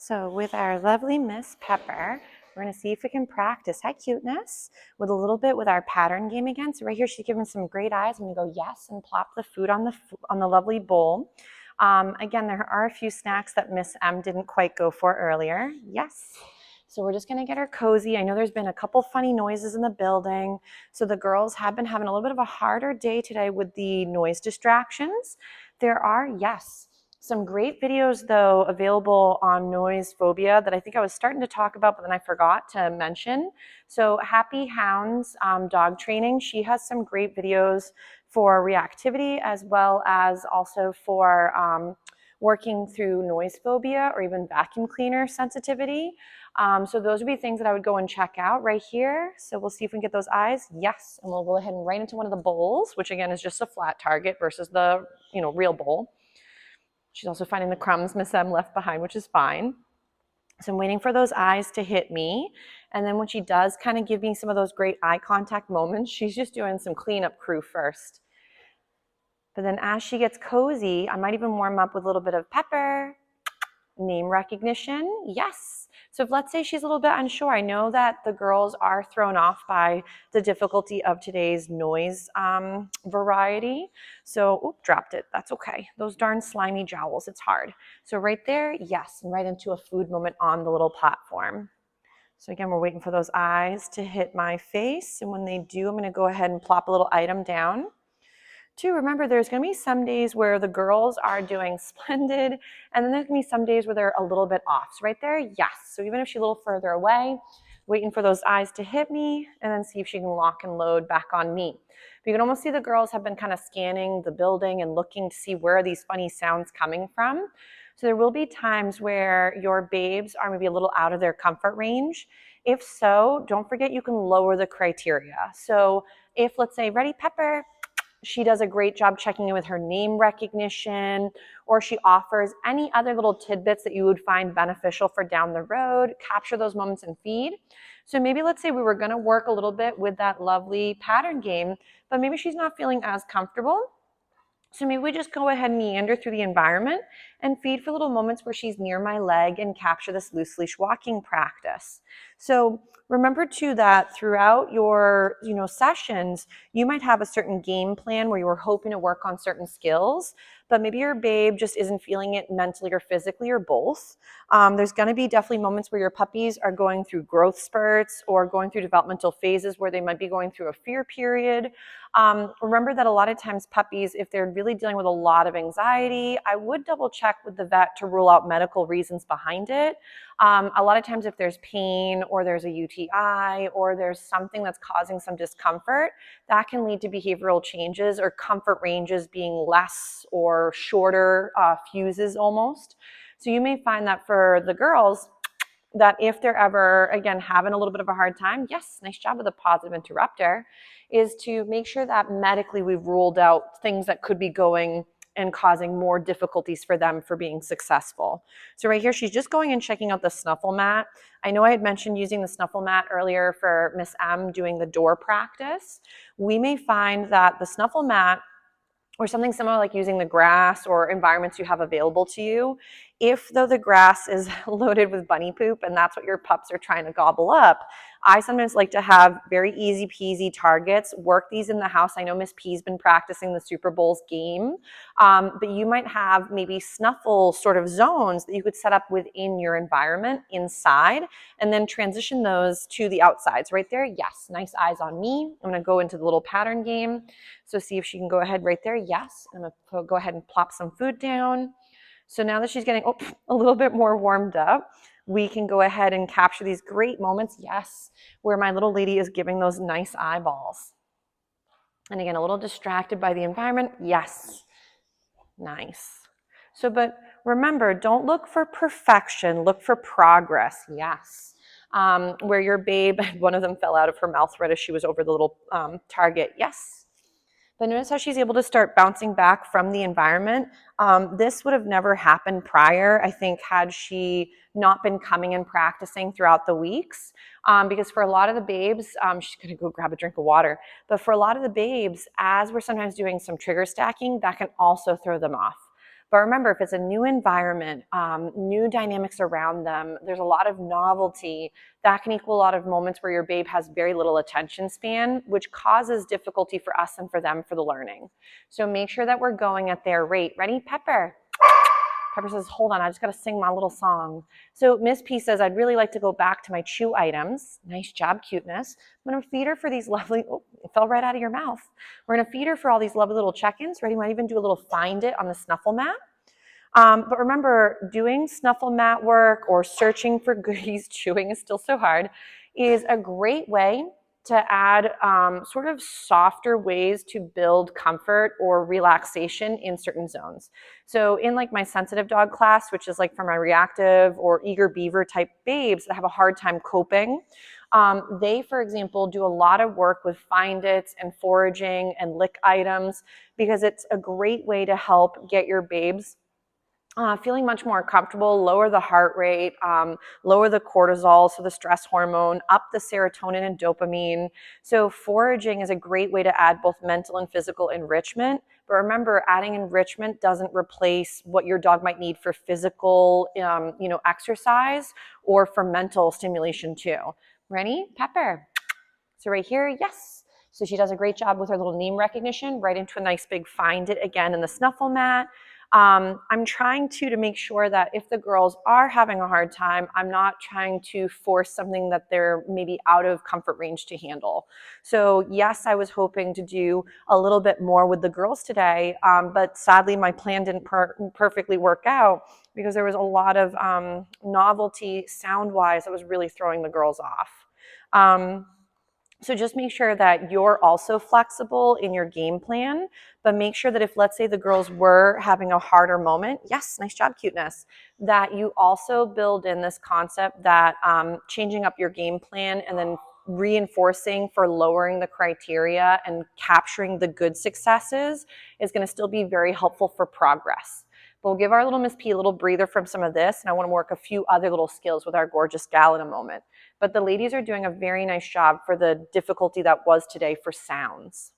So with our lovely Miss Pepper, we're going to see if we can practice, hi cuteness, with a little bit with our pattern game again. So right here, she's giving some great eyes. I'm going to go yes and plop the food on the lovely bowl. Again, there are a few snacks that Miss M didn't quite go for earlier. Yes. So we're just going to get her cozy. I know there's been a couple funny noises in the building. So the girls have been having a little bit of a harder day today with the noise distractions. There are, yes, some great videos, though, available on noise phobia that I think I was starting to talk about, but then I forgot to mention. So Happy Hounds Dog Training, she has some great videos for reactivity as well as also for working through noise phobia or even vacuum cleaner sensitivity. So those would be things that I would go and check out right here. So we'll see if we can get those eyes. Yes, and we'll go ahead and right into one of the bowls, which again is just a flat target versus the real bowl. She's also finding the crumbs Miss M left behind, which is fine. So I'm waiting for those eyes to hit me. And then when she does kind of give me some of those great eye contact moments, she's just doing some cleanup crew first. But then as she gets cozy, I might even warm up with a little bit of pepper, name recognition, yes. So if let's say she's a little bit unsure, I know that the girls are thrown off by the difficulty of today's noise variety. So, dropped it, that's okay. Those darn slimy jowls, it's hard. So right there, yes, and right into a food moment on the little platform. So again, we're waiting for those eyes to hit my face. And when they do, I'm gonna go ahead and plop a little item down. Too, remember there's going to be some days where the girls are doing splendid, and then there's going to be some days where they're a little bit off. So right there, yes. So even if she's a little further away, waiting for those eyes to hit me, and then see if she can lock and load back on me. But you can almost see the girls have been kind of scanning the building and looking to see where are these funny sounds coming from. So there will be times where your babes are maybe a little out of their comfort range. If so, don't forget you can lower the criteria. So if, let's say, ready, Pepper, she does a great job checking in with her name recognition, or she offers any other little tidbits that you would find beneficial for down the road, capture those moments and feed. So maybe let's say we were going to work a little bit with that lovely pattern game, but maybe she's not feeling as comfortable. So maybe we just go ahead and meander through the environment and feed for little moments where she's near my leg and capture this loose leash walking practice. So remember too that throughout your sessions, you might have a certain game plan where you were hoping to work on certain skills, but maybe your babe just isn't feeling it mentally or physically or both. There's going to be definitely moments where your puppies are going through growth spurts or going through developmental phases where they might be going through a fear period. Remember that a lot of times puppies, if they're really dealing with a lot of anxiety, I would double check with the vet to rule out medical reasons behind it. A lot of times if there's pain or there's a UTI or there's something that's causing some discomfort, that can lead to behavioral changes or comfort ranges being less or shorter fuses almost. So you may find that for the girls, that if they're ever, again, having a little bit of a hard time, yes, nice job with a positive interrupter, is to make sure that medically we've ruled out things that could be going and causing more difficulties for them for being successful. So right here, she's just going and checking out the snuffle mat. I know I had mentioned using the snuffle mat earlier for Miss M doing the door practice. We may find that the snuffle mat or something similar like using the grass or environments you have available to you, if though the grass is loaded with bunny poop and that's what your pups are trying to gobble up, I sometimes like to have very easy peasy targets, work these in the house. I know Miss P's been practicing the Super Bowls game, but you might have maybe snuffle sort of zones that you could set up within your environment inside and then transition those to the outsides. Right there, yes, nice eyes on me. I'm gonna go into the little pattern game. So see if she can go ahead right there, yes. I'm gonna go ahead and plop some food down. So now that she's getting a little bit more warmed up, we can go ahead and capture these great moments, yes, where my little lady is giving those nice eyeballs. And again, a little distracted by the environment, yes, nice. So, but remember, don't look for perfection, look for progress, yes. Where your babe, one of them fell out of her mouth right as she was over the little target, yes. But notice how she's able to start bouncing back from the environment. This would have never happened prior, I think, had she not been coming and practicing throughout the weeks. Because for a lot of the babes, she's going to go grab a drink of water. But for a lot of the babes, as we're sometimes doing some trigger stacking, that can also throw them off. But remember, if it's a new environment, new dynamics around them, there's a lot of novelty, that can equal a lot of moments where your babe has very little attention span, which causes difficulty for us and for them for the learning. So make sure that we're going at their rate. Ready, Pepper? Pepper says, hold on, I just got to sing my little song. So Miss P says, I'd really like to go back to my chew items. Nice job, cuteness. I'm going to feed her for these lovely, oh, it fell right out of your mouth. We're going to feed her for all these lovely little check-ins. Ready? Might even do a little find it on the snuffle mat. But remember, doing snuffle mat work or searching for goodies, chewing is still so hard, is a great way to add sort of softer ways to build comfort or relaxation in certain zones. So in like my sensitive dog class, which is like for my reactive or eager beaver type babes that have a hard time coping, they, for example, do a lot of work with find its and foraging and lick items because it's a great way to help get your babes feeling much more comfortable, lower the heart rate, lower the cortisol, so the stress hormone, up the serotonin and dopamine. So foraging is a great way to add both mental and physical enrichment. But remember, adding enrichment doesn't replace what your dog might need for physical, exercise or for mental stimulation too. Ready? Pepper. So right here, yes. So she does a great job with her little name recognition, right into a nice big find it again in the snuffle mat. I'm trying to make sure that if the girls are having a hard time, I'm not trying to force something that they're maybe out of comfort range to handle. So yes, I was hoping to do a little bit more with the girls today, but sadly my plan didn't perfectly work out because there was a lot of novelty sound-wise that was really throwing the girls off. So just make sure that you're also flexible in your game plan, but make sure that if, let's say, the girls were having a harder moment, yes, nice job, cuteness, that you also build in this concept that changing up your game plan and then reinforcing for lowering the criteria and capturing the good successes is going to still be very helpful for progress. But we'll give our little Miss P a little breather from some of this, and I want to work a few other little skills with our gorgeous gal in a moment. But the ladies are doing a very nice job for the difficulty that was today for sounds.